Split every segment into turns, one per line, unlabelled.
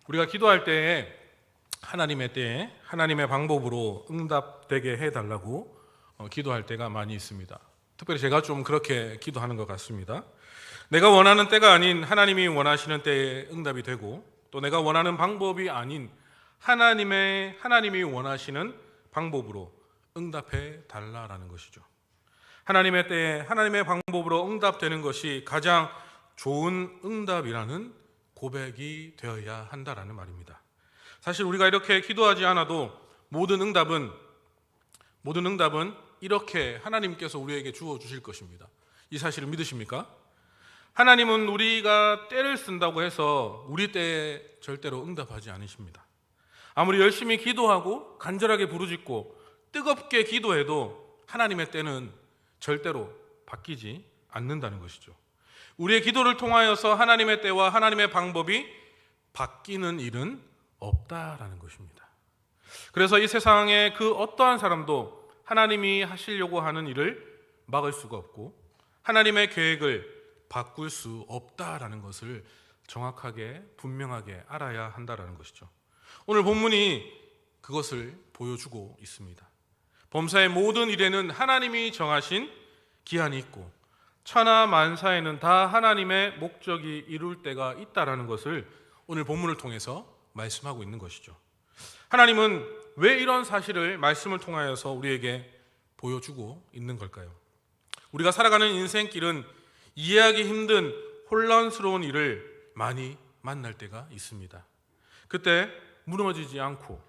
우리가 기도할 때에 하나님의 때에 하나님의 방법으로 응답되게 해달라고 기도할 때가 많이 있습니다. 특별히 제가 좀 그렇게 기도하는 것 같습니다. 내가 원하는 때가 아닌 하나님이 원하시는 때에 응답이 되고, 또 내가 원하는 방법이 아닌 하나님이 원하시는 방법으로 응답해 달라라는 것이죠. 하나님의 때에 하나님의 방법으로 응답되는 것이 가장 좋은 응답이라는 고백이 되어야 한다라는 말입니다. 사실 우리가 이렇게 기도하지 않아도 모든 응답은 이렇게 하나님께서 우리에게 주어 주실 것입니다. 이 사실을 믿으십니까? 하나님은 우리가 때를 쓴다고 해서 우리 때에 절대로 응답하지 않으십니다. 아무리 열심히 기도하고 간절하게 부르짖고 뜨겁게 기도해도 하나님의 때는 절대로 바뀌지 않는다는 것이죠. 우리의 기도를 통하여서 하나님의 때와 하나님의 방법이 바뀌는 일은 없다라는 것입니다. 그래서 이 세상에 그 어떠한 사람도 하나님이 하시려고 하는 일을 막을 수가 없고 하나님의 계획을 바꿀 수 없다라는 것을 정확하게 분명하게 알아야 한다라는 것이죠. 오늘 본문이 그것을 보여주고 있습니다. 범사의 모든 일에는 하나님이 정하신 기한이 있고 천하 만사에는 다 하나님의 목적이 이룰 때가 있다라는 것을 오늘 본문을 통해서 말씀하고 있는 것이죠. 하나님은 왜 이런 사실을 말씀을 통하여서 우리에게 보여주고 있는 걸까요? 우리가 살아가는 인생길은 이해하기 힘든 혼란스러운 일을 많이 만날 때가 있습니다. 그때 무너지지 않고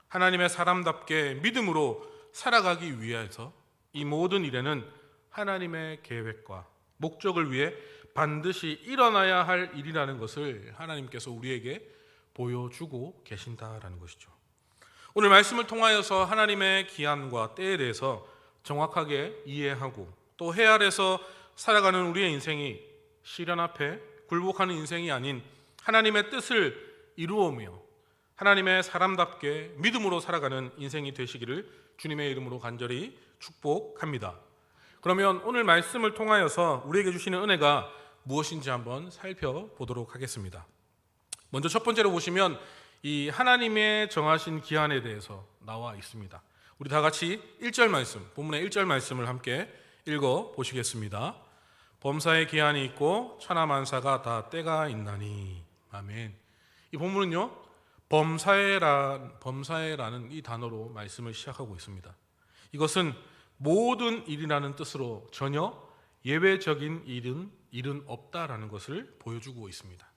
하나님의 사람답게 믿음으로 살아가기 위해서 이 모든 일에는 하나님의 계획과 목적을 위해 반드시 일어나야 할 일이라는 것을 하나님께서 우리에게 보여주고 계신다라는 것이죠. 오늘 말씀을 통하여서 하나님의 기한과 때에 대해서 정확하게 이해하고 또 해 아래서 살아가는 우리의 인생이 시련 앞에 굴복하는 인생이 아닌 하나님의 뜻을 이루어오며 하나님의 사람답게 믿음으로 살아가는 인생이 되시기를 주님의 이름으로 간절히 축복합니다. 그러면 오늘 말씀을 통하여서 우리에게 주시는 은혜가 무엇인지 한번 살펴보도록 하겠습니다. 먼저 첫 번째로 보시면 이 하나님의 정하신 기한에 대해서 나와 있습니다. 우리 다 같이 1절 말씀, 본문의 1절 말씀을 함께 읽어 보시겠습니다. 범사의 기한이 있고 천하 만사가 다 때가 있나니. 아멘. 이 본문은요, 범사에라는 이 단어로 말씀을 시작하고 있습니다. 이것은 모든 일이라는 뜻으로 전혀 예외적인 일은 없다라는 것을 보여주고 있습니다.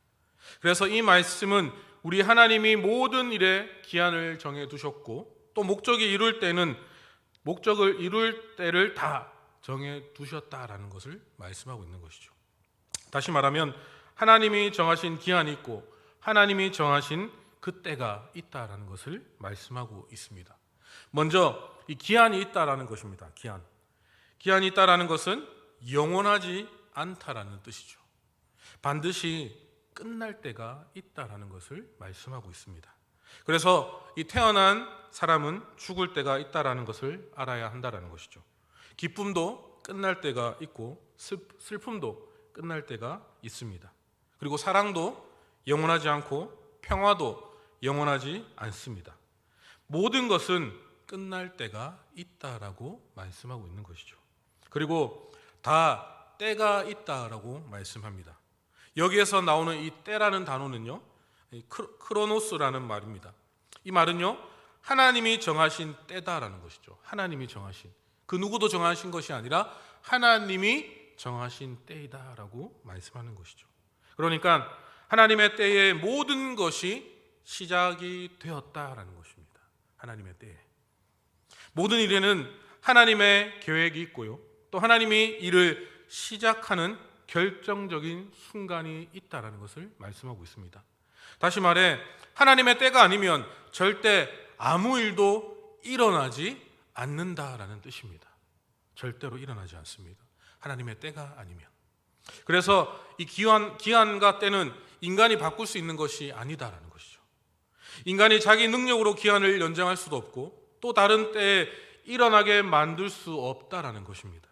그래서 이 말씀은 우리 하나님이 모든 일에 기한을 정해 두셨고 또 목적을 이룰 때를 다 정해 두셨다라는 것을 말씀하고 있는 것이죠. 다시 말하면 하나님이 정하신 기한이 있고 하나님이 정하신 그 때가 있다라는 것을 말씀하고 있습니다. 먼저 이 기한이 있다라는 것입니다. 기한이 있다라는 것은 영원하지 않다라는 뜻이죠. 반드시 끝날 때가 있다라는 것을 말씀하고 있습니다. 그래서 이 태어난 사람은 죽을 때가 있다라는 것을 알아야 한다라는 것이죠. 기쁨도 끝날 때가 있고 슬픔도 끝날 때가 있습니다. 그리고 사랑도 영원하지 않고 평화도 영원하지 않습니다. 모든 것은 끝날 때가 있다라고 말씀하고 있는 것이죠. 그리고 다 때가 있다라고 말씀합니다. 여기에서 나오는 이 때라는 단어는요, 크로노스라는 말입니다. 이 말은요, 하나님이 정하신 때다라는 것이죠. 하나님이 정하신, 그 누구도 정하신 것이 아니라 하나님이 정하신 때이다라고 말씀하는 것이죠. 그러니까 하나님의 때에 모든 것이 시작이 되었다라는 것입니다. 하나님의 때에 모든 일에는 하나님의 계획이 있고요, 또 하나님이 일을 시작하는 결정적인 순간이 있다라는 것을 말씀하고 있습니다. 다시 말해 하나님의 때가 아니면 절대 아무 일도 일어나지 않는다라는 뜻입니다. 절대로 일어나지 않습니다. 하나님의 때가 아니면. 그래서 이 기한과 때는 인간이 바꿀 수 있는 것이 아니다라는 것이죠. 인간이 자기 능력으로 기한을 연장할 수도 없고 또 다른 때에 일어나게 만들 수 없다라는 것입니다.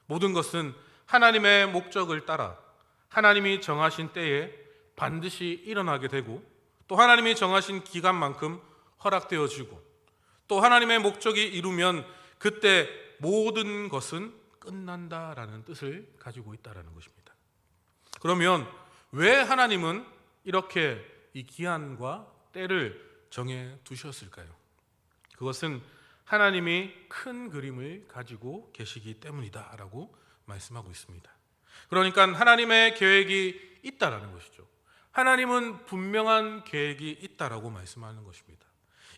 모든 것은 하나님의 목적을 따라 하나님이 정하신 때에 반드시 일어나게 되고 또 하나님이 정하신 기간만큼 허락되어지고 또 하나님의 목적이 이루면 그때 모든 것은 끝난다라는 뜻을 가지고 있다라는 것입니다. 그러면 왜 하나님은 이렇게 이 기한과 때를 정해 두셨을까요? 그것은 하나님이 큰 그림을 가지고 계시기 때문이다라고 말씀하고 있습니다. 그러니까 하나님의 계획이 있다라는 것이죠. 하나님은 분명한 계획이 있다라고 말씀하는 것입니다.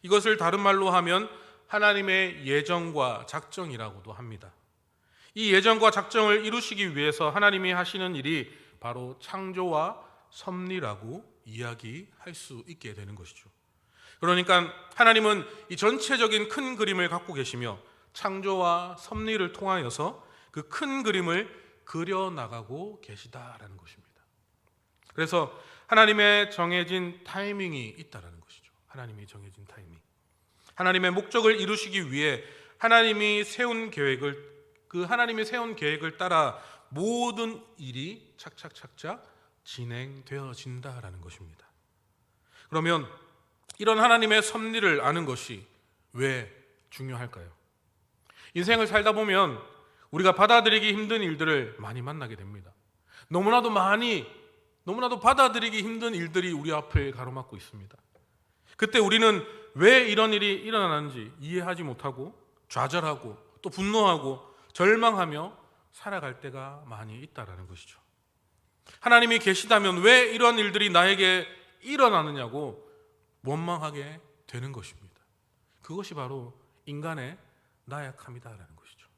이것을 다른 말로 하면 하나님의 예정과 작정이라고도 합니다. 이 예정과 작정을 이루시기 위해서 하나님이 하시는 일이 바로 창조와 섭리라고 이야기할 수 있게 되는 것이죠. 그러니까 하나님은 이 전체적인 큰 그림을 갖고 계시며 창조와 섭리를 통하여서 그 큰 그림을 그려나가고 계시다라는 것입니다. 그래서 하나님의 정해진 타이밍이 있다라는 것이죠. 하나님이 정해진 타이밍. 하나님의 목적을 이루시기 위해 하나님이 세운 계획을 따라 모든 일이 착착착착 진행되어진다라는 것입니다. 그러면 이런 하나님의 섭리를 아는 것이 왜 중요할까요? 인생을 살다 보면 우리가 받아들이기 힘든 일들을 많이 만나게 됩니다. 너무나도 받아들이기 힘든 일들이 우리 앞을 가로막고 있습니다. 그때 우리는 왜 이런 일이 일어나는지 이해하지 못하고 좌절하고 또 분노하고 절망하며 살아갈 때가 많이 있다라는 것이죠. 하나님이 계시다면 왜 이런 일들이 나에게 일어나느냐고 원망하게 되는 것입니다. 그것이 바로 인간의 나약함이다라는 것이죠.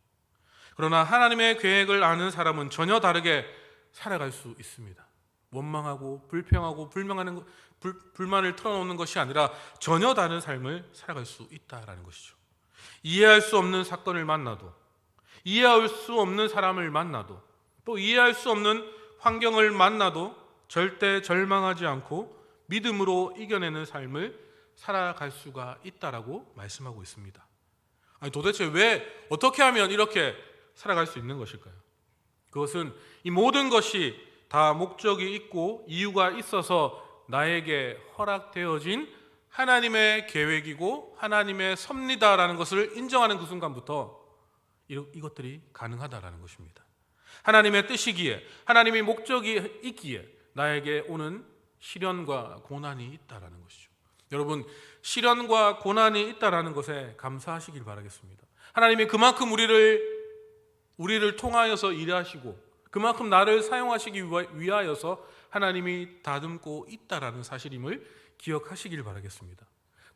그러나 하나님의 계획을 아는 사람은 전혀 다르게 살아갈 수 있습니다. 원망하고 불평하고 불만을 털어놓는 것이 아니라 전혀 다른 삶을 살아갈 수 있다라는 것이죠. 이해할 수 없는 사건을 만나도, 이해할 수 없는 사람을 만나도, 또 이해할 수 없는 환경을 만나도 절대 절망하지 않고 믿음으로 이겨내는 삶을 살아갈 수가 있다라고 말씀하고 있습니다. 아니, 도대체 왜 어떻게 하면 이렇게 살아갈 수 있는 것일까요? 그것은 이 모든 것이 다 목적이 있고 이유가 있어서 나에게 허락되어진 하나님의 계획이고 하나님의 섭리다라는 것을 인정하는 그 순간부터 이것들이 가능하다라는 것입니다. 하나님의 뜻이기에, 하나님의 목적이 있기에 나에게 오는 시련과 고난이 있다라는 것이죠. 여러분, 시련과 고난이 있다라는 것에 감사하시길 바라겠습니다. 하나님이 그만큼 우리를 통하여서 일하시고 그만큼 나를 사용하시기 위하여서 하나님이 다듬고 있다라는 사실임을 기억하시길 바라겠습니다.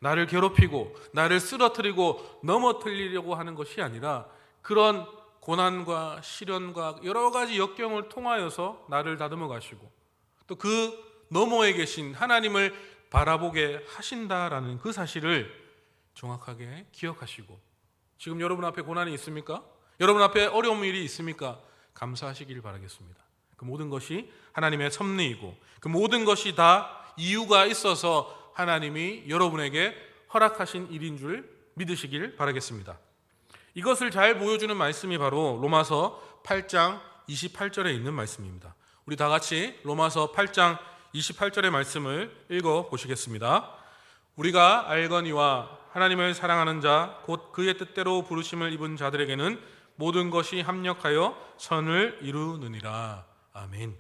나를 괴롭히고 나를 쓰러뜨리고 넘어뜨리려고 하는 것이 아니라 그런 고난과 시련과 여러 가지 역경을 통하여서 나를 다듬어 가시고 또 그 너머에 계신 하나님을 바라보게 하신다라는 그 사실을 정확하게 기억하시고, 지금 여러분 앞에 고난이 있습니까? 여러분 앞에 어려운 일이 있습니까? 감사하시길 바라겠습니다. 그 모든 것이 하나님의 섭리이고 그 모든 것이 다 이유가 있어서 하나님이 여러분에게 허락하신 일인 줄 믿으시길 바라겠습니다. 이것을 잘 보여주는 말씀이 바로 로마서 8장 28절에 있는 말씀입니다. 우리 다 같이 로마서 8장 28절의 말씀을 읽어 보시겠습니다. 우리가 알거니와 하나님을 사랑하는 자 곧 그의 뜻대로 부르심을 입은 자들에게는 모든 것이 합력하여 선을 이루느니라. 아멘.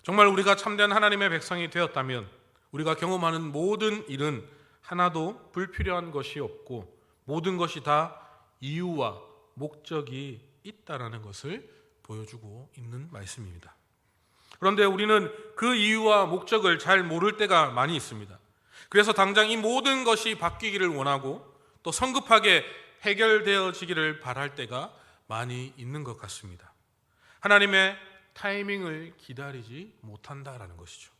정말 우리가 참된 하나님의 백성이 되었다면 우리가 경험하는 모든 일은 하나도 불필요한 것이 없고 모든 것이 다 이유와 목적이 있다라는 것을 보여주고 있는 말씀입니다. 그런데 우리는 그 이유와 목적을 잘 모를 때가 많이 있습니다. 그래서 당장 이 모든 것이 바뀌기를 원하고 또 성급하게 해결되어지기를 바랄 때가 많이 있는 것 같습니다. 하나님의 타이밍을 기다리지 못한다라는 것이죠.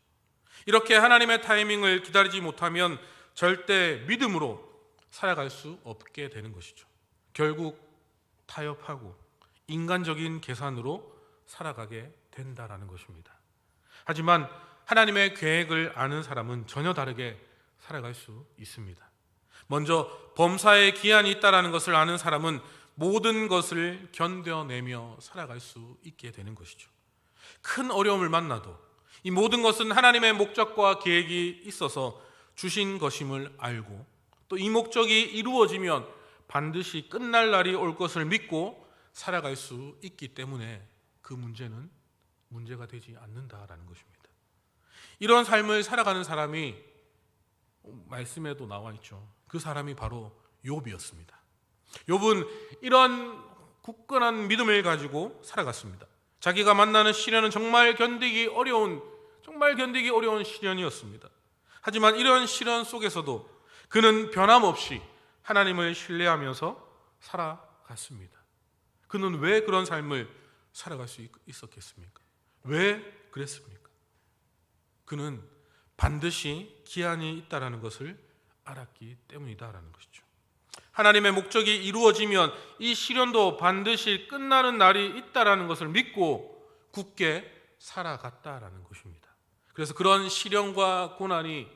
이렇게 하나님의 타이밍을 기다리지 못하면 절대 믿음으로 살아갈 수 없게 되는 것이죠. 결국 타협하고 인간적인 계산으로 살아가게 된다라는 것입니다. 하지만 하나님의 계획을 아는 사람은 전혀 다르게 살아갈 수 있습니다. 먼저 범사에 기한이 있다는 것을 아는 사람은 모든 것을 견뎌내며 살아갈 수 있게 되는 것이죠. 큰 어려움을 만나도 이 모든 것은 하나님의 목적과 계획이 있어서 주신 것임을 알고 또 이 목적이 이루어지면 반드시 끝날 날이 올 것을 믿고 살아갈 수 있기 때문에 그 문제는 문제가 되지 않는다라는 것입니다. 이런 삶을 살아가는 사람이 말씀에도 나와 있죠. 그 사람이 바로 욥이었습니다. 욥은 이런 굳건한 믿음을 가지고 살아갔습니다. 자기가 만나는 시련은 정말 견디기 어려운 시련이었습니다. 하지만 이런 시련 속에서도 그는 변함없이 하나님을 신뢰하면서 살아갔습니다. 그는 왜 그런 삶을 살아갈 수 있었겠습니까? 왜 그랬습니까? 그는 반드시 기한이 있다는 것을 알았기 때문이다라는 것이죠. 하나님의 목적이 이루어지면 이 시련도 반드시 끝나는 날이 있다는 것을 믿고 굳게 살아갔다라는 것입니다. 그래서 그런 시련과 고난이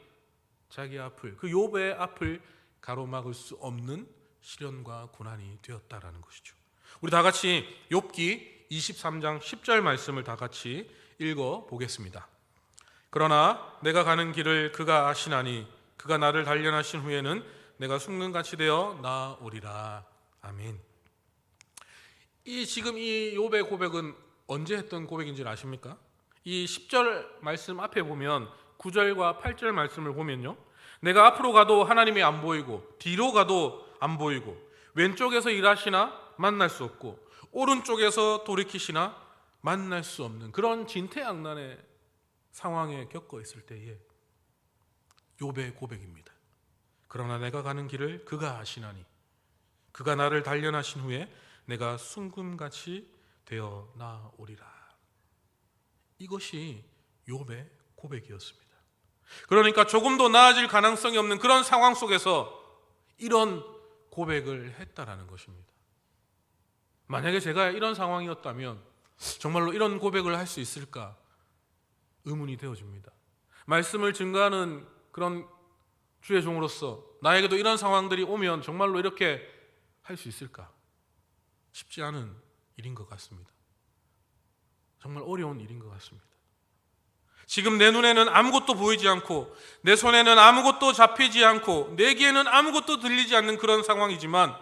자기 앞을, 그 욥의 앞을 가로막을 수 없는 시련과 고난이 되었다라는 것이죠. 우리 다 같이 욥기 23장 10절 말씀을 다 같이 읽어 보겠습니다. 그러나 내가 가는 길을 그가 아시나니 그가 나를 단련하신 후에는 내가 순금같이 되어 나오리라. 아멘. 지금 이 욥의 고백은 언제 했던 고백인 줄 아십니까? 이 10절 말씀 앞에 보면 9절과 8절 말씀을 보면요, 내가 앞으로 가도 하나님이 안 보이고 뒤로 가도 안 보이고 왼쪽에서 일하시나 만날 수 없고 오른쪽에서 돌이키시나 만날 수 없는 그런 진퇴양난의 상황에 겪어 있을 때에 욥의 고백입니다. 그러나 내가 가는 길을 그가 아시나니 그가 나를 단련하신 후에 내가 순금같이 되어 나오리라. 이것이 욥의 고백이었습니다. 그러니까 조금도 나아질 가능성이 없는 그런 상황 속에서 이런 고백을 했다라는 것입니다. 만약에 제가 이런 상황이었다면 정말로 이런 고백을 할 수 있을까 의문이 되어집니다. 말씀을 증거하는 그런 주의 종으로서 나에게도 이런 상황들이 오면 정말로 이렇게 할 수 있을까? 쉽지 않은 일인 것 같습니다. 정말 어려운 일인 것 같습니다. 지금 내 눈에는 아무것도 보이지 않고 내 손에는 아무것도 잡히지 않고 내 귀에는 아무것도 들리지 않는 그런 상황이지만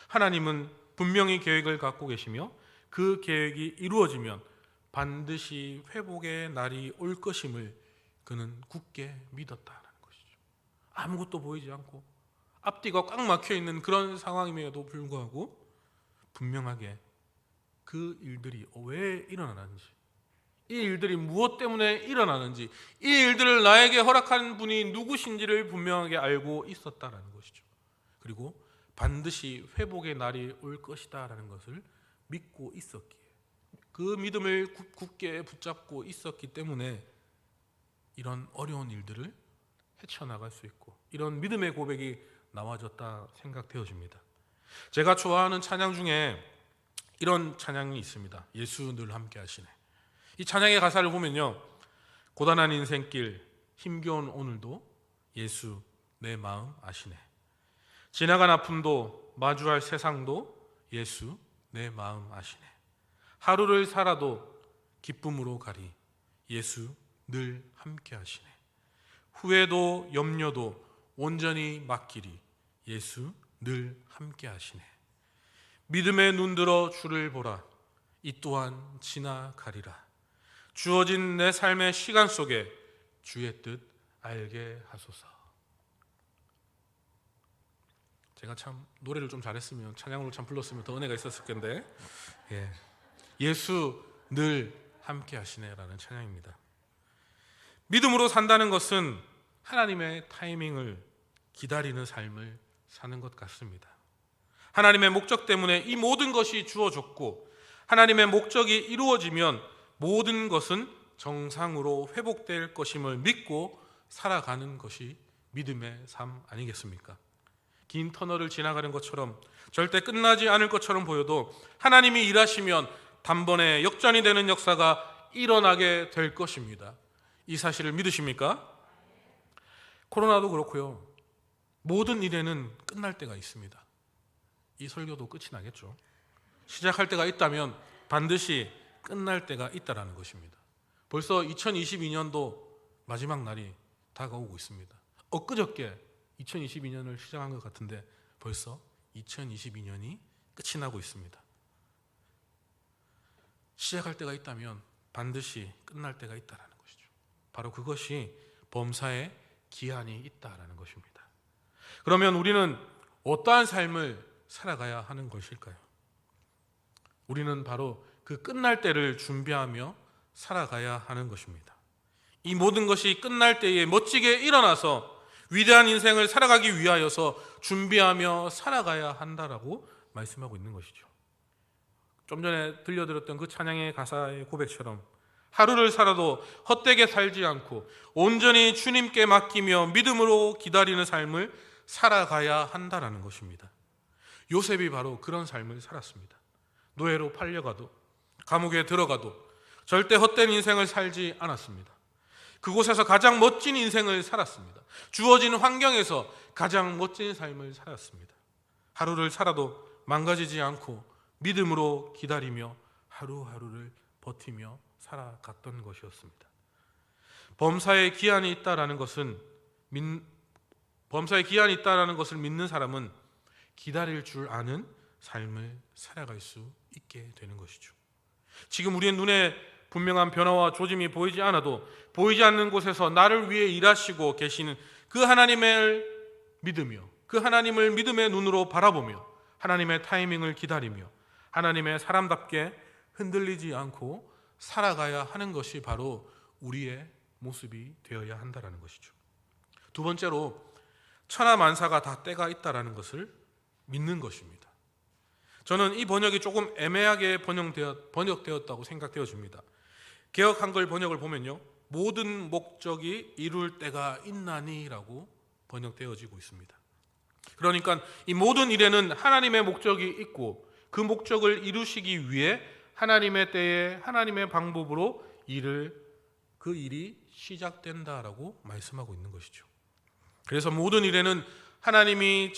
하나님은 분명히 계획을 갖고 계시며 그 계획이 이루어지면 반드시 회복의 날이 올 것임을 그는 굳게 믿었다는 것이죠. 아무것도 보이지 않고 앞뒤가 꽉 막혀 있는 그런 상황임에도 불구하고 분명하게 그 일들이 왜 일어나는지, 이 일들이 무엇 때문에 일어나는지, 이 일들을 나에게 허락한 분이 누구신지를 분명하게 알고 있었다라는 것이죠. 그리고 반드시 회복의 날이 올 것이다라는 것을 믿고 있었기에, 그 믿음을 굳게 붙잡고 있었기 때문에 이런 어려운 일들을 헤쳐나갈 수 있고 이런 믿음의 고백이 나와졌다 생각되어집니다. 제가 좋아하는 찬양 중에 이런 찬양이 있습니다. 예수 늘 함께 하시네. 이 찬양의 가사를 보면요, 고단한 인생길 힘겨운 오늘도 예수 내 마음 아시네. 지나간 아픔도 마주할 세상도 예수 내 마음 아시네. 하루를 살아도 기쁨으로 가리 예수 늘 함께 하시네. 후회도 염려도 온전히 맡기리 예수 늘 함께 하시네. 믿음에 눈들어 주를 보라 이 또한 지나가리라. 주어진 내 삶의 시간 속에 주의 뜻 알게 하소서. 제가 참 노래를 좀 잘했으면, 찬양으로 참 불렀으면 더 은혜가 있었을 텐데, 예수 늘 함께 하시네라는 찬양입니다. 믿음으로 산다는 것은 하나님의 타이밍을 기다리는 삶을 사는 것 같습니다. 하나님의 목적 때문에 이 모든 것이 주어졌고 하나님의 목적이 이루어지면 모든 것은 정상으로 회복될 것임을 믿고 살아가는 것이 믿음의 삶 아니겠습니까? 긴 터널을 지나가는 것처럼 절대 끝나지 않을 것처럼 보여도 하나님이 일하시면 단번에 역전이 되는 역사가 일어나게 될 것입니다. 이 사실을 믿으십니까? 코로나도 그렇고요. 모든 일에는 끝날 때가 있습니다. 이 설교도 끝이 나겠죠. 시작할 때가 있다면 반드시 끝날 때가 있다라는 것입니다. 벌써 2022년도 마지막 날이 다가오고 있습니다. 엊그저께 2022년을 시작한 것 같은데 벌써 2022년이 끝이 나고 있습니다. 시작할 때가 있다면 반드시 끝날 때가 있다는 것이죠. 바로 그것이 범사에 기한이 있다는 것입니다. 그러면 우리는 어떠한 삶을 살아가야 하는 것일까요? 우리는 바로 그 끝날 때를 준비하며 살아가야 하는 것입니다. 이 모든 것이 끝날 때에 멋지게 일어나서 위대한 인생을 살아가기 위하여서 준비하며 살아가야 한다라고 말씀하고 있는 것이죠. 좀 전에 들려드렸던 그 찬양의 가사의 고백처럼 하루를 살아도 헛되게 살지 않고 온전히 주님께 맡기며 믿음으로 기다리는 삶을 살아가야 한다라는 것입니다. 요셉이 바로 그런 삶을 살았습니다. 노예로 팔려가도 감옥에 들어가도 절대 헛된 인생을 살지 않았습니다. 그곳에서 가장 멋진 인생을 살았습니다. 주어진 환경에서 가장 멋진 삶을 살았습니다. 하루를 살아도 망가지지 않고 믿음으로 기다리며 하루하루를 버티며 살아갔던 것이었습니다. 범사에 기한이 있다라는 것을 믿는 사람은 기다릴 줄 아는 삶을 살아갈 수 있게 되는 것이죠. 지금 우리의 눈에 분명한 변화와 조짐이 보이지 않아도 보이지 않는 곳에서 나를 위해 일하시고 계시는 그 하나님을 믿으며 그 하나님을 믿음의 눈으로 바라보며 하나님의 타이밍을 기다리며 하나님의 사람답게 흔들리지 않고 살아가야 하는 것이 바로 우리의 모습이 되어야 한다는 것이죠. 두 번째로 천하만사가 다 때가 있다는 것을 믿는 것입니다. 저는 이 번역이 조금 애매하게 번역되었다고 생각되어집니다. 개역 한글 번역을 보면요, 모든 목적이 이룰 때가 있나니라고 번역되어지고 있습니다. 그러니까 이 모든 일에는 하나님의 목적이 있고 그 목적을 이루시기 위해 하나님의 때에 하나님의 방법으로 그 일이 시작된다라고 말씀하고 있는 것이죠. 그래서 모든 일에는 하나님의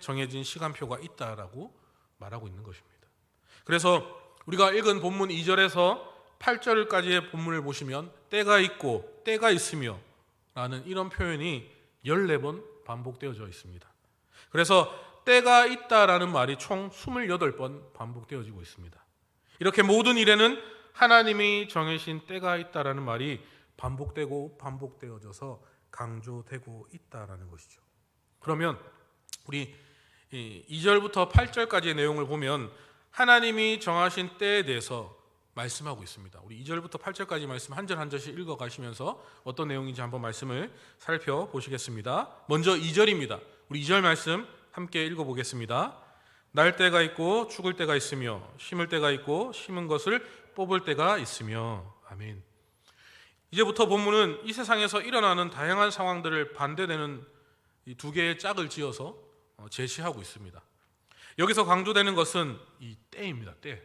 정해진 시간표가 있다라고 말하고 있는 것입니다. 그래서 우리가 읽은 본문 2절에서 8절까지의 본문을 보시면 때가 있고 때가 있으며 라는 이런 표현이 14번 반복되어져 있습니다. 그래서 때가 있다라는 말이 총 28번 반복되어지고 있습니다. 이렇게 모든 일에는 하나님이 정해신 때가 있다라는 말이 반복되어져서 강조되고 있다라는 것이죠. 그러면 우리 2절부터 8절까지의 내용을 보면 하나님이 정하신 때에 대해서 말씀하고 있습니다. 우리 2절부터 8절까지 말씀 한 절 한 절씩 읽어가시면서 어떤 내용인지 한번 말씀을 살펴보시겠습니다. 먼저 2절입니다. 우리 2절 말씀 함께 읽어보겠습니다. 날 때가 있고 죽을 때가 있으며 심을 때가 있고 심은 것을 뽑을 때가 있으며. 아멘. 이제부터 본문은 이 세상에서 일어나는 다양한 상황들을 반대되는 이 두 개의 짝을 지어서 제시하고 있습니다. 여기서 강조되는 것은 이 때입니다. 때.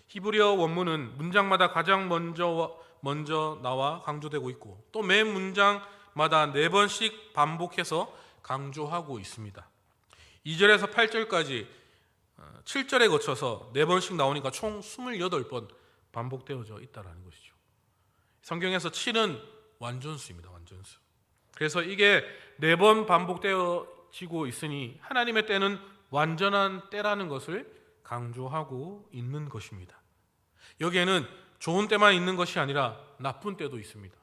히브리어 원문은 문장마다 가장 먼저 나와 강조되고 있고 또 매 문장마다 4번씩 반복해서 강조하고 있습니다. 2절에서 8절까지 7절에 거쳐서 4번씩 나오니까 총 28번 반복되어져 있다는 것이죠. 성경에서 7은 완전수입니다. 완전수. 그래서 이게 4번 반복되어지고 있으니 하나님의 때는 완전한 때라는 것을 강조하고 있는 것입니다. 여기에는 좋은 때만 있는 것이 아니라 나쁜 때도 있습니다.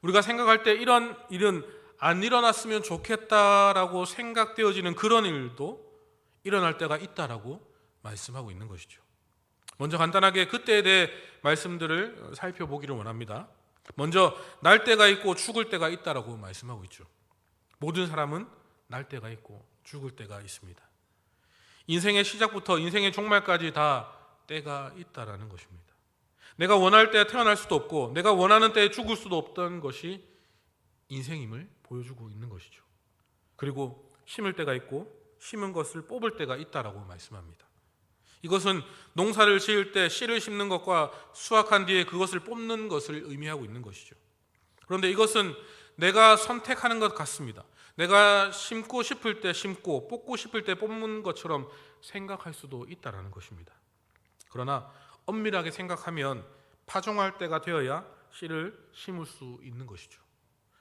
우리가 생각할 때 이런 일은 안 일어났으면 좋겠다라고 생각되어지는 그런 일도 일어날 때가 있다라고 말씀하고 있는 것이죠. 먼저 간단하게 그때에 대해 말씀들을 살펴보기를 원합니다. 먼저 날 때가 있고 죽을 때가 있다라고 말씀하고 있죠. 모든 사람은 날 때가 있고 죽을 때가 있습니다. 인생의 시작부터 인생의 종말까지 다 때가 있다라는 것입니다. 내가 원할 때 태어날 수도 없고 내가 원하는 때에 죽을 수도 없던 것이 인생임을 보여주고 있는 것이죠. 그리고 심을 때가 있고 심은 것을 뽑을 때가 있다라고 말씀합니다. 이것은 농사를 지을 때 씨를 심는 것과 수확한 뒤에 그것을 뽑는 것을 의미하고 있는 것이죠. 그런데 이것은 내가 선택하는 것 같습니다. 내가 심고 싶을 때 심고 뽑고 싶을 때 뽑는 것처럼 생각할 수도 있다는 것입니다. 그러나 엄밀하게 생각하면 파종할 때가 되어야 씨를 심을 수 있는 것이죠.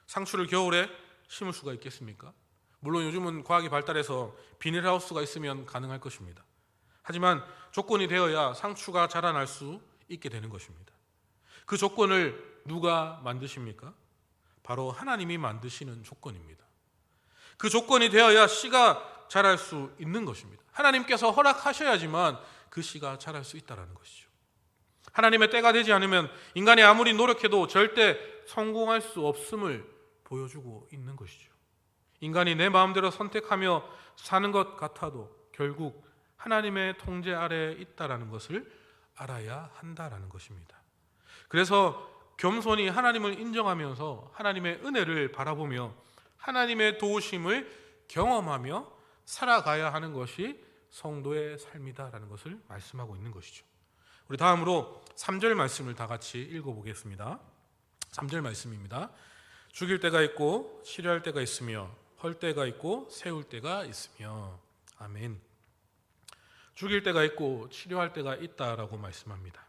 상추를 겨울에 심을 수가 있겠습니까? 물론 요즘은 과학이 발달해서 비닐하우스가 있으면 가능할 것입니다. 하지만 조건이 되어야 상추가 자라날 수 있게 되는 것입니다. 그 조건을 누가 만드십니까? 바로 하나님이 만드시는 조건입니다. 그 조건이 되어야 씨가 자랄 수 있는 것입니다. 하나님께서 허락하셔야지만 그 씨가 자랄 수 있다는 것이죠. 하나님의 때가 되지 않으면 인간이 아무리 노력해도 절대 성공할 수 없음을 보여주고 있는 것이죠. 인간이 내 마음대로 선택하며 사는 것 같아도 결국 하나님의 통제 아래에 있다라는 것을 알아야 한다라는 것입니다. 그래서 겸손히 하나님을 인정하면서 하나님의 은혜를 바라보며 하나님의 도우심을 경험하며 살아가야 하는 것이 성도의 삶이다라는 것을 말씀하고 있는 것이죠. 우리 다음으로 3절 말씀을 다 같이 읽어보겠습니다. 3절 말씀입니다. 죽일 때가 있고 치료할 때가 있으며 헐 때가 있고 세울 때가 있으며. 아멘. 죽일 때가 있고 치료할 때가 있다라고 말씀합니다.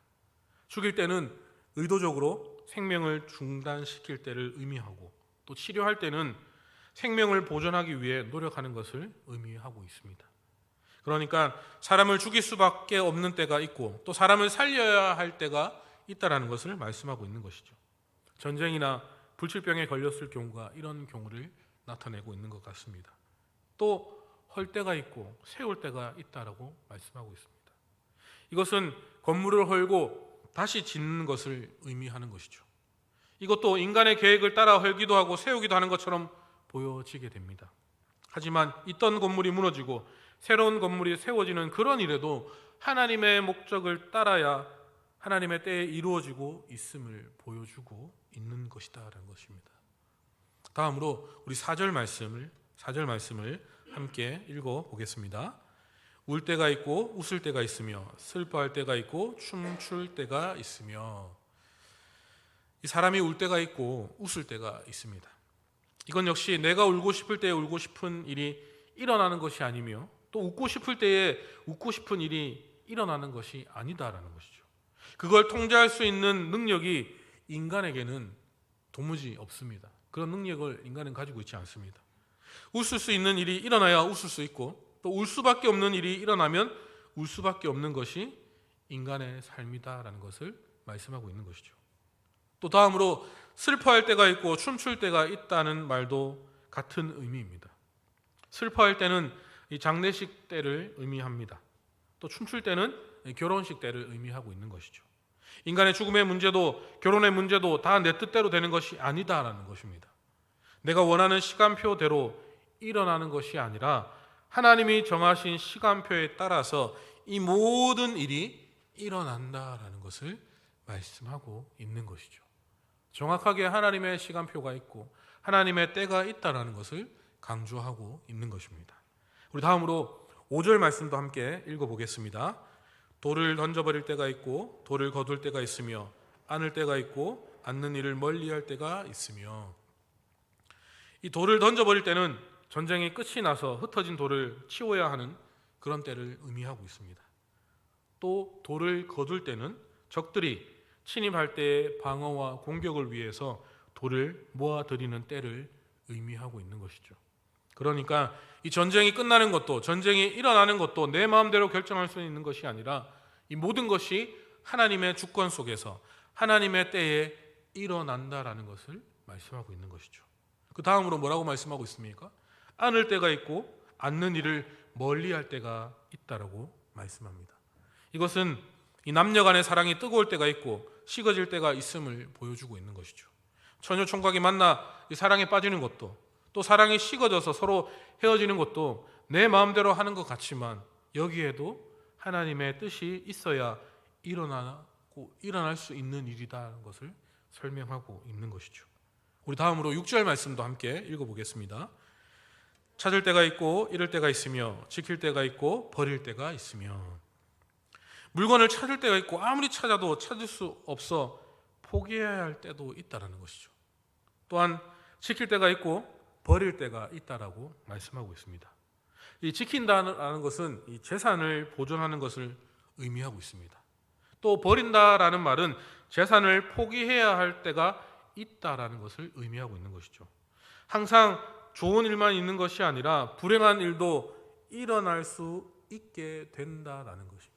죽일 때는 의도적으로 생명을 중단시킬 때를 의미하고, 또 치료할 때는 생명을 보존하기 위해 노력하는 것을 의미하고 있습니다. 그러니까 사람을 죽일 수밖에 없는 때가 있고 또 사람을 살려야 할 때가 있다라는 것을 말씀하고 있는 것이죠. 전쟁이나 불치병에 걸렸을 경우가 이런 경우를 나타내고 있는 것 같습니다. 또 헐 때가 있고 세울 때가 있다라고 말씀하고 있습니다. 이것은 건물을 헐고 다시 짓는 것을 의미하는 것이죠. 이것도 인간의 계획을 따라 헐기도 하고 세우기도 하는 것처럼 보여지게 됩니다. 하지만 있던 건물이 무너지고 새로운 건물이 세워지는 그런 일에도 하나님의 목적을 따라야 하나님의 때에 이루어지고 있음을 보여주고 있는 것이다라는 것입니다. 다음으로 우리 4절 말씀을 함께 읽어보겠습니다. 울 때가 있고 웃을 때가 있으며 슬퍼할 때가 있고 춤출 때가 있으며. 이 사람이 울 때가 있고 웃을 때가 있습니다. 이건 역시 내가 울고 싶을 때에 울고 싶은 일이 일어나는 것이 아니며 또 웃고 싶을 때에 웃고 싶은 일이 일어나는 것이 아니다라는 것이죠. 그걸 통제할 수 있는 능력이 인간에게는 도무지 없습니다. 그런 능력을 인간은 가지고 있지 않습니다. 웃을 수 있는 일이 일어나야 웃을 수 있고 또 울 수밖에 없는 일이 일어나면 울 수밖에 없는 것이 인간의 삶이다라는 것을 말씀하고 있는 것이죠. 또 다음으로 슬퍼할 때가 있고 춤출 때가 있다는 말도 같은 의미입니다. 슬퍼할 때는 이 장례식 때를 의미합니다. 또 춤출 때는 결혼식 때를 의미하고 있는 것이죠. 인간의 죽음의 문제도 결혼의 문제도 다 내 뜻대로 되는 것이 아니다라는 것입니다. 내가 원하는 시간표대로 일어나는 것이 아니라 하나님이 정하신 시간표에 따라서 이 모든 일이 일어난다라는 것을 말씀하고 있는 것이죠. 정확하게 하나님의 시간표가 있고 하나님의 때가 있다라는 것을 강조하고 있는 것입니다. 우리 다음으로 5절 말씀도 함께 읽어보겠습니다. 돌을 던져버릴 때가 있고 돌을 거둘 때가 있으며 안을 때가 있고 안는 일을 멀리할 때가 있으며. 이 돌을 던져버릴 때는 전쟁이 끝이 나서 흩어진 돌을 치워야 하는 그런 때를 의미하고 있습니다. 또 돌을 거둘 때는 적들이 침입할 때의 방어와 공격을 위해서 돌을 모아들이는 때를 의미하고 있는 것이죠. 그러니까 이 전쟁이 끝나는 것도 전쟁이 일어나는 것도 내 마음대로 결정할 수 있는 것이 아니라 이 모든 것이 하나님의 주권 속에서 하나님의 때에 일어난다라는 것을 말씀하고 있는 것이죠. 그 다음으로 뭐라고 말씀하고 있습니까? 안을 때가 있고 안는 일을 멀리할 때가 있다라고 말씀합니다. 이것은 이 남녀 간의 사랑이 뜨거울 때가 있고 식어질 때가 있음을 보여주고 있는 것이죠. 처녀 총각이 만나 이 사랑에 빠지는 것도 또 사랑이 식어져서 서로 헤어지는 것도 내 마음대로 하는 것 같지만 여기에도 하나님의 뜻이 있어야 일어날 수 있는 일이다라는 것을 설명하고 있는 것이죠. 우리 다음으로 6절 말씀도 함께 읽어보겠습니다. 찾을 때가 있고 잃을 때가 있으며 지킬 때가 있고 버릴 때가 있으며. 물건을 찾을 때가 있고 아무리 찾아도 찾을 수 없어 포기해야 할 때도 있다라는 것이죠. 또한 지킬 때가 있고 버릴 때가 있다라고 말씀하고 있습니다. 이 지킨다는 것은 이 재산을 보존하는 것을 의미하고 있습니다. 또 버린다라는 말은 재산을 포기해야 할 때가 있다라는 것을 의미하고 있는 것이죠. 항상 좋은 일만 있는 것이 아니라 불행한 일도 일어날 수 있게 된다라는 것입니다.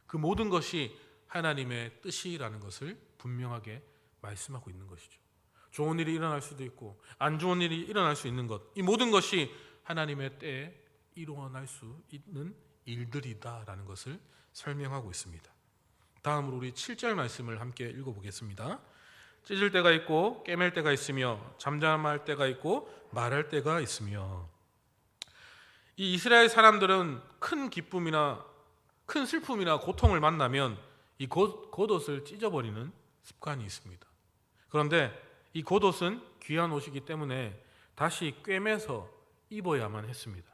그 모든 것이 하나님의 뜻이라는 것을 분명하게 말씀하고 있는 것이죠. 좋은 일이 일어날 수도 있고 안 좋은 일이 일어날 수 있는 것, 이 모든 것이 하나님의 때에 일어날 수 있는 일들이다라는 것을 설명하고 있습니다. 다음으로 우리 7절 말씀을 함께 읽어보겠습니다. 찢을 때가 있고 꿰맬 때가 있으며 잠잠할 때가 있고 말할 때가 있으며. 이 이스라엘 사람들은 큰 기쁨이나 큰 슬픔이나 고통을 만나면 이 겉옷을 찢어버리는 습관이 있습니다. 그런데 이 겉옷은 귀한 옷이기 때문에 다시 꿰매서 입어야만 했습니다.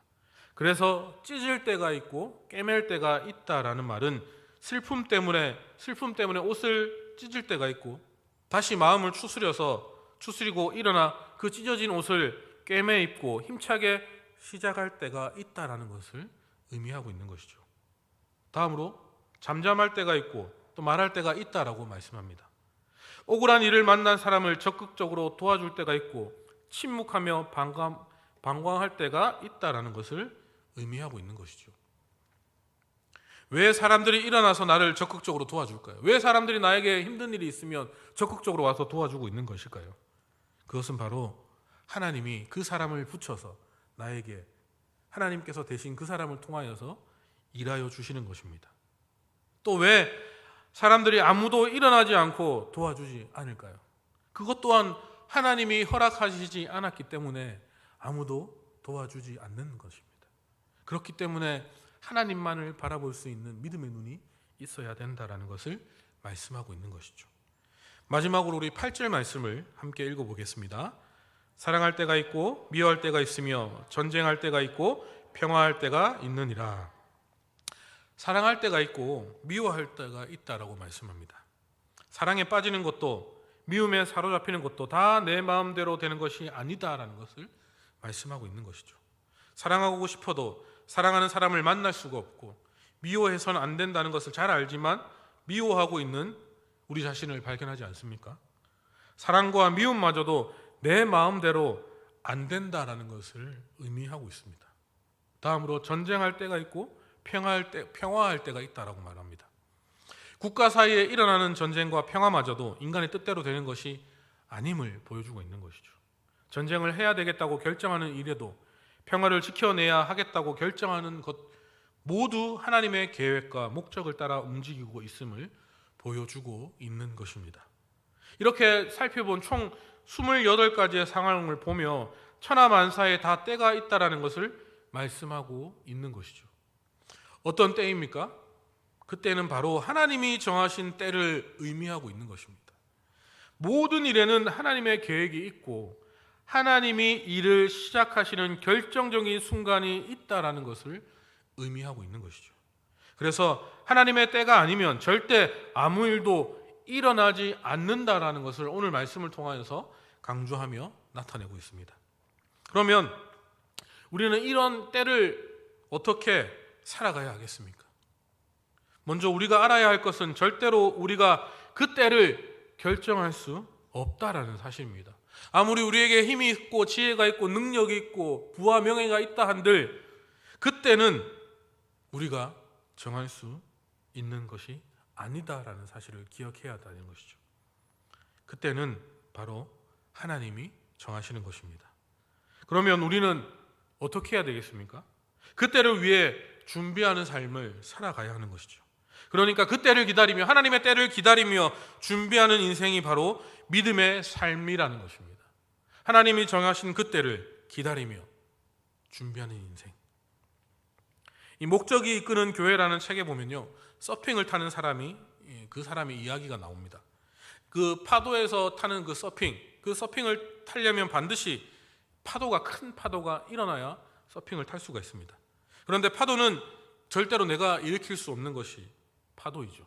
그래서 찢을 때가 있고 꿰맬 때가 있다라는 말은 슬픔 때문에 옷을 찢을 때가 있고 다시 마음을 추스리고 일어나 그 찢어진 옷을 꿰매 입고 힘차게 시작할 때가 있다라는 것을 의미하고 있는 것이죠. 다음으로 잠잠할 때가 있고 또 말할 때가 있다라고 말씀합니다. 억울한 일을 만난 사람을 적극적으로 도와줄 때가 있고 침묵하며 방황할 때가 있다라는 것을 의미하고 있는 것이죠. 왜 사람들이 일어나서 나를 적극적으로 도와줄까요? 왜 사람들이 나에게 힘든 일이 있으면 적극적으로 와서 도와주고 있는 것일까요? 그것은 바로 하나님이 그 사람을 붙여서 나에게 하나님께서 대신 그 사람을 통하여서 일하여 주시는 것입니다. 또 왜 사람들이 아무도 일어나지 않고 도와주지 않을까요? 그것 또한 하나님이 허락하시지 않았기 때문에 아무도 도와주지 않는 것입니다. 그렇기 때문에 하나님만을 바라볼 수 있는 믿음의 눈이 있어야 된다라는 것을 말씀하고 있는 것이죠. 마지막으로 우리 8절 말씀을 함께 읽어보겠습니다. 사랑할 때가 있고 미워할 때가 있으며 전쟁할 때가 있고 평화할 때가 있느니라. 사랑할 때가 있고 미워할 때가 있다라고 말씀합니다. 사랑에 빠지는 것도 미움에 사로잡히는 것도 다 내 마음대로 되는 것이 아니다라는 것을 말씀하고 있는 것이죠. 사랑하고 싶어도 사랑하는 사람을 만날 수가 없고 미워해서는 안 된다는 것을 잘 알지만 미워하고 있는 우리 자신을 발견하지 않습니까? 사랑과 미움마저도 내 마음대로 안 된다라는 것을 의미하고 있습니다. 다음으로 전쟁할 때가 있고 평화할 때가 있다라고 말합니다. 국가 사이에 일어나는 전쟁과 평화마저도 인간의 뜻대로 되는 것이 아님을 보여주고 있는 것이죠. 전쟁을 해야 되겠다고 결정하는 일에도 평화를 지켜내야 하겠다고 결정하는 것 모두 하나님의 계획과 목적을 따라 움직이고 있음을 보여주고 있는 것입니다. 이렇게 살펴본 총 28가지의 상황을 보며 천하만사에 다 때가 있다라는 것을 말씀하고 있는 것이죠. 어떤 때입니까? 그때는 바로 하나님이 정하신 때를 의미하고 있는 것입니다. 모든 일에는 하나님의 계획이 있고 하나님이 일을 시작하시는 결정적인 순간이 있다라는 것을 의미하고 있는 것이죠. 그래서 하나님의 때가 아니면 절대 아무 일도 일어나지 않는다라는 것을 오늘 말씀을 통하여서 강조하며 나타내고 있습니다. 그러면 우리는 이런 때를 어떻게 살아가야 하겠습니까? 먼저 우리가 알아야 할 것은 절대로 우리가 그 때를 결정할 수 없다라는 사실입니다. 아무리 우리에게 힘이 있고 지혜가 있고 능력이 있고 부와 명예가 있다 한들 그때는 우리가 정할 수 있는 것이 아니다라는 사실을 기억해야 한다는 것이죠. 그때는 바로 하나님이 정하시는 것입니다. 그러면 우리는 어떻게 해야 되겠습니까? 그때를 위해 준비하는 삶을 살아가야 하는 것이죠. 그러니까 그 때를 기다리며 하나님의 때를 기다리며 준비하는 인생이 바로 믿음의 삶이라는 것입니다. 하나님이 정하신 그 때를 기다리며 준비하는 인생. 이 목적이 이끄는 교회라는 책에 보면요, 서핑을 타는 사람이 그 사람의 이야기가 나옵니다. 그 파도에서 타는 그 서핑을 타려면 반드시 큰 파도가 일어나야 서핑을 탈 수가 있습니다. 그런데 파도는 절대로 내가 일으킬 수 없는 것이 파도이죠.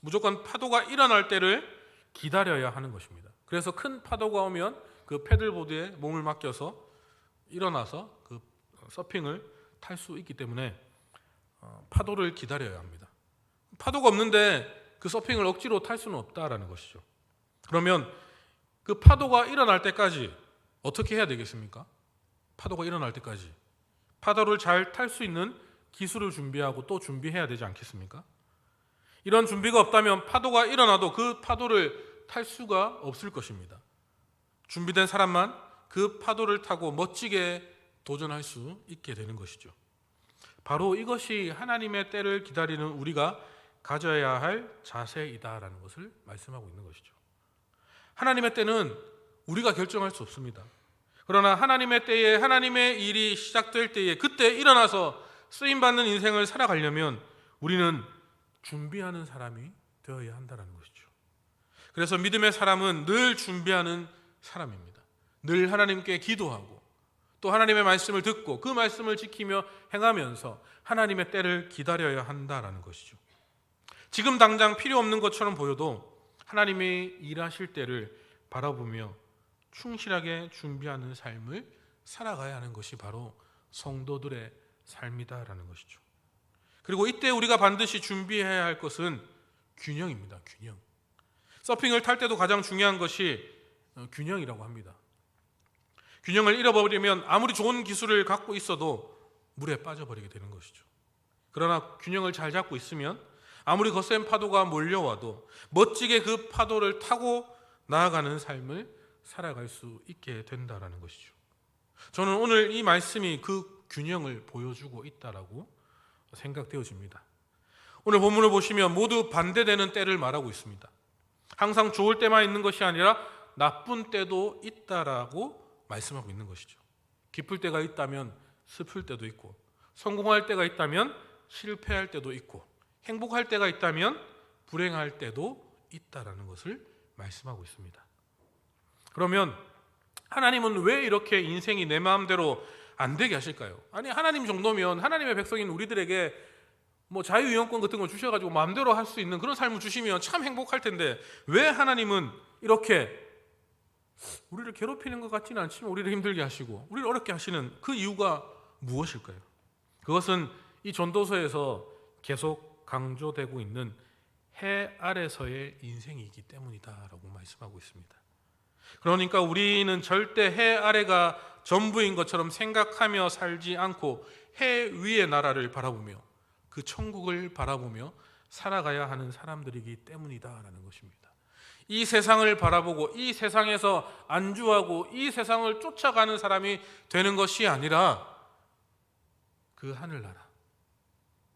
무조건 파도가 일어날 때를 기다려야 하는 것입니다. 그래서 큰 파도가 오면 그 패들보드에 몸을 맡겨서 일어나서 그 서핑을 탈 수 있기 때문에 파도를 기다려야 합니다. 파도가 없는데 그 서핑을 억지로 탈 수는 없다라는 것이죠. 그러면 그 파도가 일어날 때까지 어떻게 해야 되겠습니까? 파도가 일어날 때까지 파도를 잘 탈 수 있는 기술을 준비하고 또 준비해야 되지 않겠습니까? 이런 준비가 없다면 파도가 일어나도 그 파도를 탈 수가 없을 것입니다. 준비된 사람만 그 파도를 타고 멋지게 도전할 수 있게 되는 것이죠. 바로 이것이 하나님의 때를 기다리는 우리가 가져야 할 자세이다라는 것을 말씀하고 있는 것이죠. 하나님의 때는 우리가 결정할 수 없습니다. 그러나 하나님의 때에 하나님의 일이 시작될 때에 그때 일어나서 쓰임받는 인생을 살아가려면 우리는 준비하는 사람이 되어야 한다는 것이죠. 그래서 믿음의 사람은 늘 준비하는 사람입니다. 늘 하나님께 기도하고 또 하나님의 말씀을 듣고 그 말씀을 지키며 행하면서 하나님의 때를 기다려야 한다는 것이죠. 지금 당장 필요 없는 것처럼 보여도 하나님이 일하실 때를 바라보며 충실하게 준비하는 삶을 살아가야 하는 것이 바로 성도들의 삶이다라는 것이죠. 그리고 이때 우리가 반드시 준비해야 할 것은 균형입니다. 균형. 서핑을 탈 때도 가장 중요한 것이 균형이라고 합니다. 균형을 잃어버리면 아무리 좋은 기술을 갖고 있어도 물에 빠져버리게 되는 것이죠. 그러나 균형을 잘 잡고 있으면 아무리 거센 파도가 몰려와도 멋지게 그 파도를 타고 나아가는 삶을 살아갈 수 있게 된다라는 것이죠. 저는 오늘 이 말씀이 그 균형을 보여주고 있다라고 생각되어집니다. 오늘 본문을 보시면 모두 반대되는 때를 말하고 있습니다. 항상 좋을 때만 있는 것이 아니라 나쁜 때도 있다라고 말씀하고 있는 것이죠. 기쁠 때가 있다면 슬플 때도 있고, 성공할 때가 있다면 실패할 때도 있고, 행복할 때가 있다면 불행할 때도 있다라는 것을 말씀하고 있습니다. 그러면 하나님은 왜 이렇게 인생이 내 마음대로 안 되게 하실까요? 아니, 하나님 정도면 하나님의 백성인 우리들에게 뭐 자유이용권 같은 걸 주셔가지고 마음대로 할 수 있는 그런 삶을 주시면 참 행복할 텐데 왜 하나님은 이렇게 우리를 괴롭히는 것 같지는 않지만 우리를 힘들게 하시고 우리를 어렵게 하시는 그 이유가 무엇일까요? 그것은 이 전도서에서 계속 강조되고 있는 해 아래서의 인생이기 때문이다라고 말씀하고 있습니다. 그러니까 우리는 절대 해 아래가 전부인 것처럼 생각하며 살지 않고 해 위의 나라를 바라보며 그 천국을 바라보며 살아가야 하는 사람들이기 때문이다라는 것입니다. 이 세상을 바라보고 이 세상에서 안주하고 이 세상을 쫓아가는 사람이 되는 것이 아니라 그 하늘나라,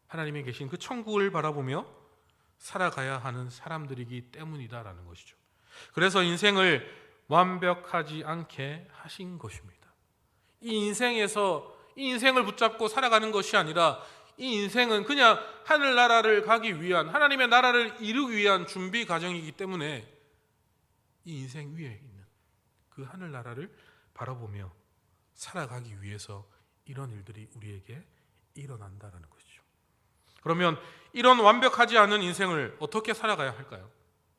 하나님이 계신 그 천국을 바라보며 살아가야 하는 사람들이기 때문이다라는 것이죠. 그래서 인생을 완벽하지 않게 하신 것입니다. 이 인생을 붙잡고 살아가는 것이 아니라 이 인생은 그냥 하늘나라를 가기 위한, 하나님의 나라를 이루기 위한 준비 과정이기 때문에 이 인생 위에 있는 그 하늘나라를 바라보며 살아가기 위해서 이런 일들이 우리에게 일어난다는 것이죠. 그러면 이런 완벽하지 않은 인생을 어떻게 살아가야 할까요?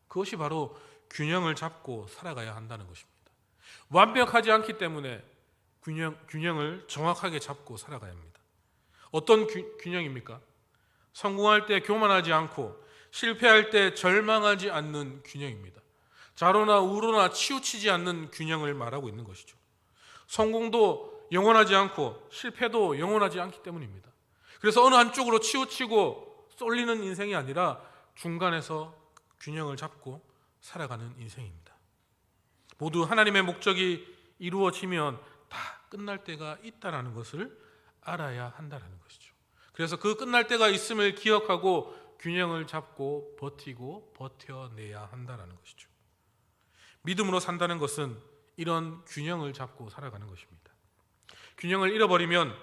그것이 바로 균형을 잡고 살아가야 한다는 것입니다. 완벽하지 않기 때문에 균형을 정확하게 잡고 살아가야 합니다. 어떤 균형입니까? 성공할 때 교만하지 않고 실패할 때 절망하지 않는 균형입니다. 좌로나 우로나 치우치지 않는 균형을 말하고 있는 것이죠. 성공도 영원하지 않고 실패도 영원하지 않기 때문입니다. 그래서 어느 한쪽으로 치우치고 쏠리는 인생이 아니라 중간에서 균형을 잡고 살아가는 인생입니다. 모두 하나님의 목적이 이루어지면 다 끝날 때가 있다는 것을 알아야 한다는 것이죠. 그래서 그 끝날 때가 있음을 기억하고 균형을 잡고 버텨내야 한다는 것이죠. 믿음으로 산다는 것은 이런 균형을 잡고 살아가는 것입니다. 균형을 잃어버리면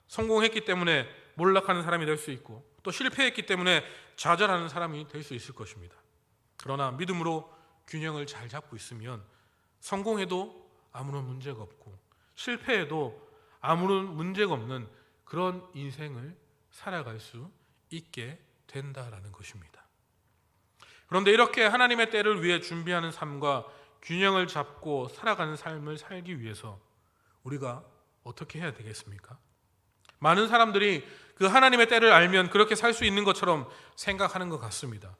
성공했기 때문에 몰락하는 사람이 될 수 있고 또 실패했기 때문에 좌절하는 사람이 될 수 있을 것입니다. 그러나 믿음으로 균형을 잘 잡고 있으면 성공해도 아무런 문제가 없고 실패해도 아무런 문제가 없는 그런 인생을 살아갈 수 있게 된다라는 것입니다. 그런데 이렇게 하나님의 때를 위해 준비하는 삶과 균형을 잡고 살아가는 삶을 살기 위해서 우리가 어떻게 해야 되겠습니까? 많은 사람들이 그 하나님의 때를 알면 그렇게 살 수 있는 것처럼 생각하는 것 같습니다.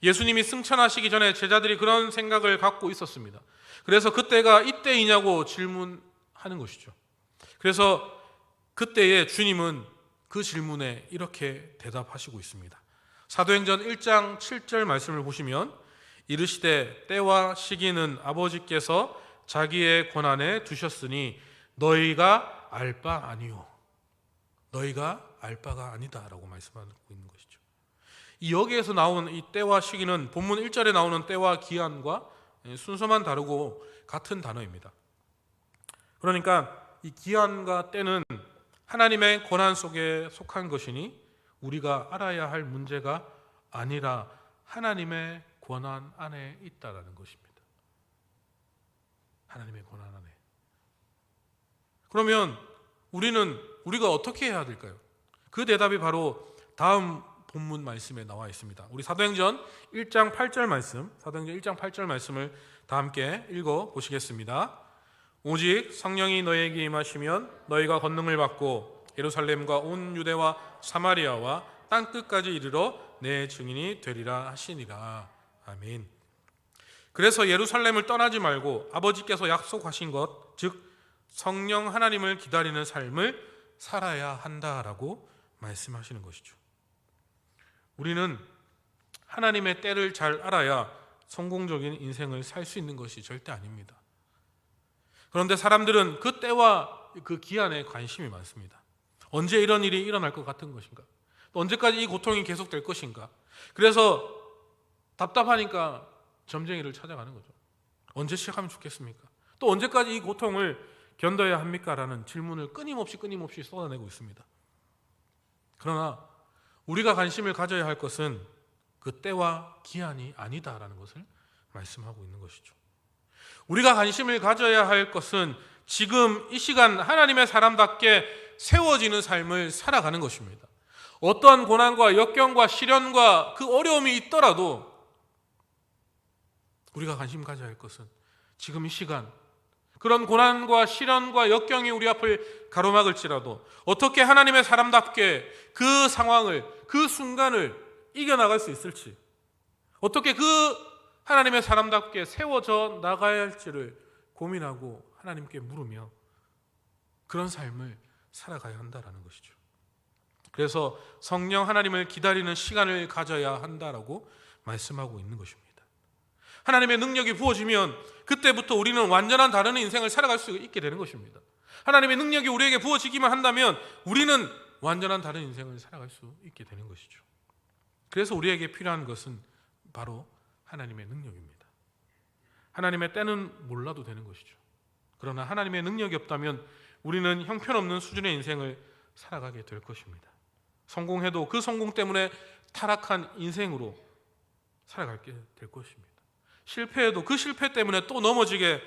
예수님이 승천하시기 전에 제자들이 그런 생각을 갖고 있었습니다. 그래서 그때가 이때이냐고 질문하는 것이죠. 그래서 그때에 주님은 그 질문에 이렇게 대답하시고 있습니다. 사도행전 1장 7절 말씀을 보시면 이르시되 때와 시기는 아버지께서 자기의 권한에 두셨으니 너희가 알 바 아니요. 너희가 알 바가 아니다라고 말씀하고 있는 것이죠. 이 여기에서 나온 이 때와 시기는 본문 1절에 나오는 때와 기한과 순서만 다르고 같은 단어입니다. 그러니까 이 기한과 때는 하나님의 권한 속에 속한 것이니 우리가 알아야 할 문제가 아니라 하나님의 권한 안에 있다라는 것입니다. 하나님의 권한 안에. 그러면 우리가 어떻게 해야 될까요? 그 대답이 바로 다음 본문 말씀에 나와 있습니다. 우리 사도행전 1장 8절 말씀, 사도행전 1장 8절 말씀을 다 함께 읽어 보시겠습니다. 오직 성령이 너희에게 임하시면 너희가 권능을 받고 예루살렘과 온 유대와 사마리아와 땅끝까지 이르러 내 증인이 되리라 하시니라. 아멘. 그래서 예루살렘을 떠나지 말고 아버지께서 약속하신 것, 즉 성령 하나님을 기다리는 삶을 살아야 한다라고 말씀하시는 것이죠. 우리는 하나님의 때를 잘 알아야 성공적인 인생을 살 수 있는 것이 절대 아닙니다. 그런데 사람들은 그 때와 그 기한에 관심이 많습니다. 언제 이런 일이 일어날 것 같은 것인가? 또 언제까지 이 고통이 계속될 것인가? 그래서 답답하니까 점쟁이를 찾아가는 거죠. 언제 시작하면 좋겠습니까? 또 언제까지 이 고통을 견뎌야 합니까? 라는 질문을 끊임없이 쏟아내고 있습니다. 그러나 우리가 관심을 가져야 할 것은 그 때와 기한이 아니다라는 것을 말씀하고 있는 것이죠. 우리가 관심을 가져야 할 것은 지금 이 시간 하나님의 사람답게 세워지는 삶을 살아가는 것입니다. 어떠한 고난과 역경과 시련과 그 어려움이 있더라도 우리가 관심 가져야 할 것은 지금 이 시간 그런 고난과 시련과 역경이 우리 앞을 가로막을지라도 어떻게 하나님의 사람답게 그 상황을, 그 순간을 이겨나갈 수 있을지, 어떻게 그 하나님의 사람답게 세워져 나가야 할지를 고민하고 하나님께 물으며 그런 삶을 살아가야 한다는 것이죠. 그래서 성령 하나님을 기다리는 시간을 가져야 한다라고 말씀하고 있는 것입니다. 하나님의 능력이 부어지면 그때부터 우리는 완전한 다른 인생을 살아갈 수 있게 되는 것입니다. 하나님의 능력이 우리에게 부어지기만 한다면 우리는 완전한 다른 인생을 살아갈 수 있게 되는 것이죠. 그래서 우리에게 필요한 것은 바로 하나님의 능력입니다. 하나님의 때는 몰라도 되는 것이죠. 그러나 하나님의 능력이 없다면 우리는 형편없는 수준의 인생을 살아가게 될 것입니다. 성공해도 그 성공 때문에 타락한 인생으로 살아가게 될 것입니다. 실패해도 그 실패 때문에 또 넘어지게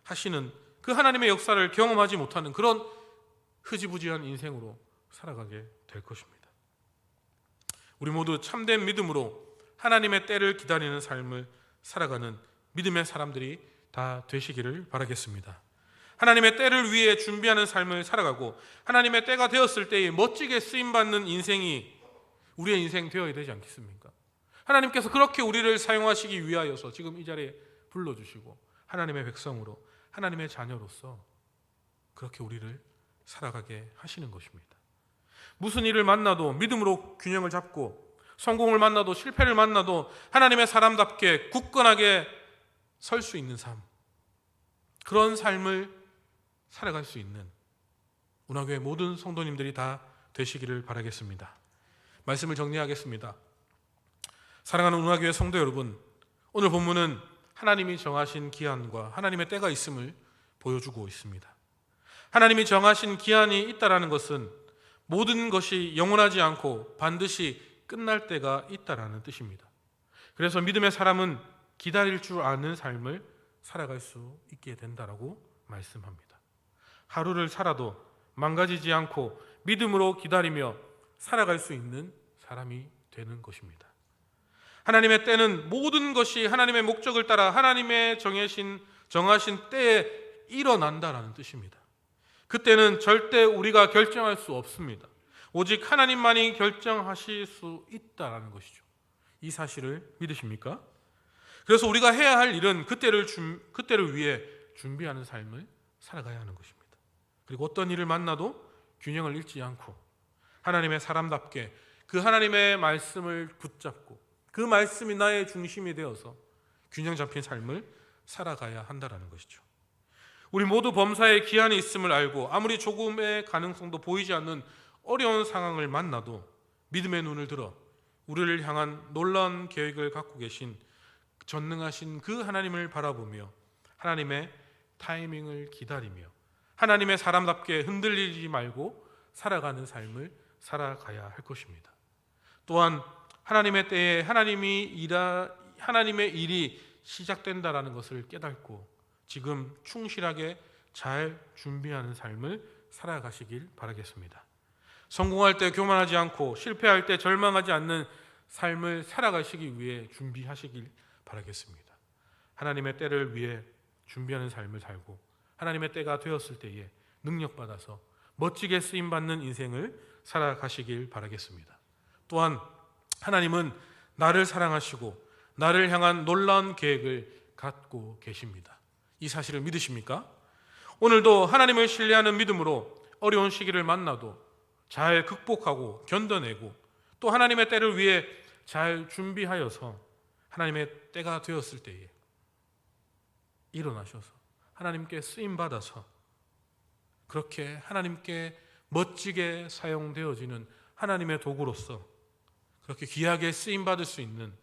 하시는 그 하나님의 역사를 경험하지 못하는 그런 흐지부지한 인생으로 살아가게 될 것입니다. 우리 모두 참된 믿음으로 하나님의 때를 기다리는 삶을 살아가는 믿음의 사람들이 다 되시기를 바라겠습니다. 하나님의 때를 위해 준비하는 삶을 살아가고 하나님의 때가 되었을 때에 멋지게 쓰임받는 인생이 우리의 인생 되어야 되지 않겠습니까? 하나님께서 그렇게 우리를 사용하시기 위하여서 지금 이 자리에 불러주시고 하나님의 백성으로 하나님의 자녀로서 그렇게 우리를 살아가게 하시는 것입니다. 무슨 일을 만나도 믿음으로 균형을 잡고 성공을 만나도 실패를 만나도 하나님의 사람답게 굳건하게 설 수 있는 삶, 그런 삶을 살아갈 수 있는 운하교회 모든 성도님들이 다 되시기를 바라겠습니다. 말씀을 정리하겠습니다. 사랑하는 운하교회 성도 여러분, 오늘 본문은 하나님이 정하신 기한과 하나님의 때가 있음을 보여주고 있습니다. 하나님이 정하신 기한이 있다라는 것은 모든 것이 영원하지 않고 반드시 끝날 때가 있다라는 뜻입니다. 그래서 믿음의 사람은 기다릴 줄 아는 삶을 살아갈 수 있게 된다라고 말씀합니다. 하루를 살아도 망가지지 않고 믿음으로 기다리며 살아갈 수 있는 사람이 되는 것입니다. 하나님의 때는 모든 것이 하나님의 목적을 따라 하나님의 정하신 때에 일어난다라는 뜻입니다. 그때는 절대 우리가 결정할 수 없습니다. 오직 하나님만이 결정하실 수 있다라는 것이죠. 이 사실을 믿으십니까? 그래서 우리가 해야 할 일은 그때를 위해 준비하는 삶을 살아가야 하는 것입니다. 그리고 어떤 일을 만나도 균형을 잃지 않고 하나님의 사람답게 그 하나님의 말씀을 붙잡고 그 말씀이 나의 중심이 되어서 균형 잡힌 삶을 살아가야 한다는 것이죠. 우리 모두 범사에 기한이 있음을 알고 아무리 조금의 가능성도 보이지 않는 어려운 상황을 만나도 믿음의 눈을 들어 우리를 향한 놀라운 계획을 갖고 계신 전능하신 그 하나님을 바라보며 하나님의 타이밍을 기다리며 하나님의 사람답게 흔들리지 말고 살아가는 삶을 살아가야 할 것입니다. 또한 하나님의 때에 하나님의 일이 시작된다라는 것을 깨닫고 지금 충실하게 잘 준비하는 삶을 살아가시길 바라겠습니다. 성공할 때 교만하지 않고 실패할 때 절망하지 않는 삶을 살아가시기 위해 준비하시길 바라겠습니다. 하나님의 때를 위해 준비하는 삶을 살고 하나님의 때가 되었을 때에 능력받아서 멋지게 쓰임받는 인생을 살아가시길 바라겠습니다. 또한 하나님은 나를 사랑하시고 나를 향한 놀라운 계획을 갖고 계십니다. 이 사실을 믿으십니까? 오늘도 하나님을 신뢰하는 믿음으로 어려운 시기를 만나도 잘 극복하고 견뎌내고 또 하나님의 때를 위해 잘 준비하여서 하나님의 때가 되었을 때에 일어나셔서 하나님께 쓰임받아서 그렇게 하나님께 멋지게 사용되어지는 하나님의 도구로서 그렇게 귀하게 쓰임받을 수 있는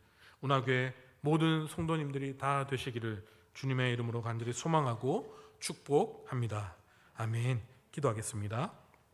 운하교회 모든 성도님들이 다 되시기를 주님의 이름으로 간절히 소망하고 축복합니다. 아멘. 기도하겠습니다.